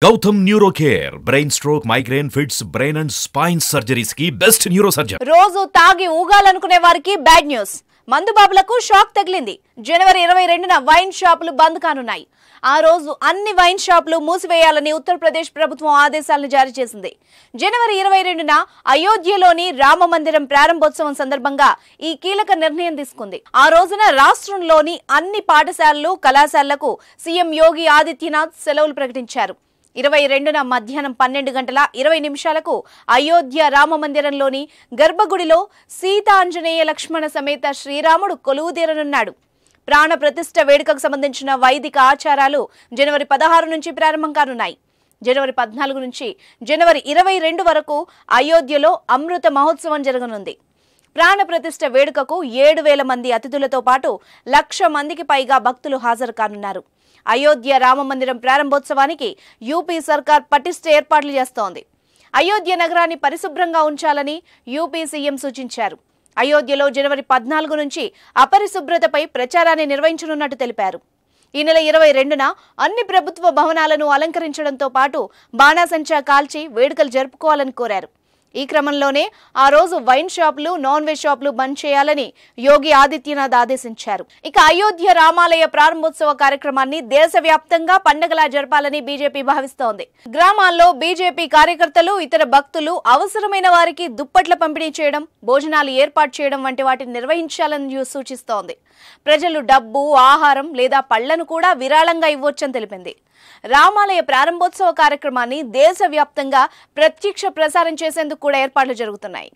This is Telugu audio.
Gautam Neurocare, brain stroke, migraine, fits, brain and spine surgeries की best neurosurgeon. రోజు తాగి ఊగాలనుకునే వారికి బ్యాడ్ న్యూస్. మందుబాబులకు షాక్ తగిలింది. జనవరి 22న వైన్ షాపులు బంద్ కానున్నాయి. ఆ రోజు అన్ని వైన్ షాపులు మూసివేయాలని ఉత్తరప్రదేశ్ ప్రభుత్వం ఆదేశాలను జారీ చేసింది. జనవరి 22న అయోధ్యలోని రామ మందిరం ప్రారంభోత్సవం సందర్భంగా ఈ కీలక నిర్ణయం తీసుకుంది. ఆ రోజున రాష్ట్రంలోని అన్ని పాఠశాలలు, కళాశాలలకు సీఎం యోగి ఆదిత్యనాథ్ సెలవులు ప్రకటించారు. 22న మధ్యాహ్నం 12 గంటల 20 నిమిషాలకు అయోధ్య రామ మందిరంలోని గర్భగుడిలో సీత, ఆంజనేయ, లక్ష్మణ సమేత శ్రీరాముడు కొలువుదీరనున్నాడు. ప్రాణ ప్రతిష్ఠ వేడుకకు సంబంధించిన వైదిక ఆచారాలు జనవరి 16 నుంచి ప్రారంభం కానున్నాయి. జనవరి 14 నుంచి జనవరి 22 వరకు అయోధ్యలో అమృత మహోత్సవం జరగనుంది. ప్రాణ ప్రతిష్ఠ వేడుకకు 7,000 మంది అతిథులతో పాటు 1,00,000 మందికి పైగా భక్తులు హాజరు కానున్నారు. అయోధ్య రామ మందిరం ప్రారంభోత్సవానికి యూపీ సర్కార్ పటిష్ట ఏర్పాట్లు చేస్తోంది. అయోధ్య నగరాన్ని పరిశుభ్రంగా ఉంచాలని యూపీ సీఎం సూచించారు. అయోధ్యలో జనవరి 14 నుంచి అపరిశుభ్రతపై ప్రచారాన్ని నిర్వహించనున్నట్టు తెలిపారు. ఈ నెల 22న అన్ని ప్రభుత్వ భవనాలను అలంకరించడంతో పాటు బాణాసంచా కాల్చి వేడుకలు జరుపుకోవాలని కోరారు. ఈ క్రమంలోనే ఆ రోజు వైన్ షాపులు, నాన్ వెజ్ షాపులు బంద్ చేయాలని యోగి ఆదిత్యనాథ్ ఆదేశించారు. ఇక అయోధ్య రామాలయ ప్రారంభోత్సవ కార్యక్రమాన్ని దేశవ్యాప్తంగా పండగలా జరపాలని బీజేపీ భావిస్తోంది. గ్రామాల్లో బీజేపీ కార్యకర్తలు, ఇతర భక్తులు అవసరమైన వారికి దుప్పట్ల పంపిణీ చేయడం, భోజనాలు ఏర్పాటు చేయడం వంటి వాటిని నిర్వహించాలని సూచిస్తోంది. ప్రజలు డబ్బు, ఆహారం లేదా పళ్లను కూడా విరాళంగా ఇవ్వొచ్చని తెలిపింది. రామాలయ ప్రారంభోత్సవ కార్యక్రమాన్ని దేశవ్యాప్తంగా ప్రత్యక్ష ప్రసారం చేసేందుకు కూడా ఏర్పాట్లు జరుగుతున్నాయి.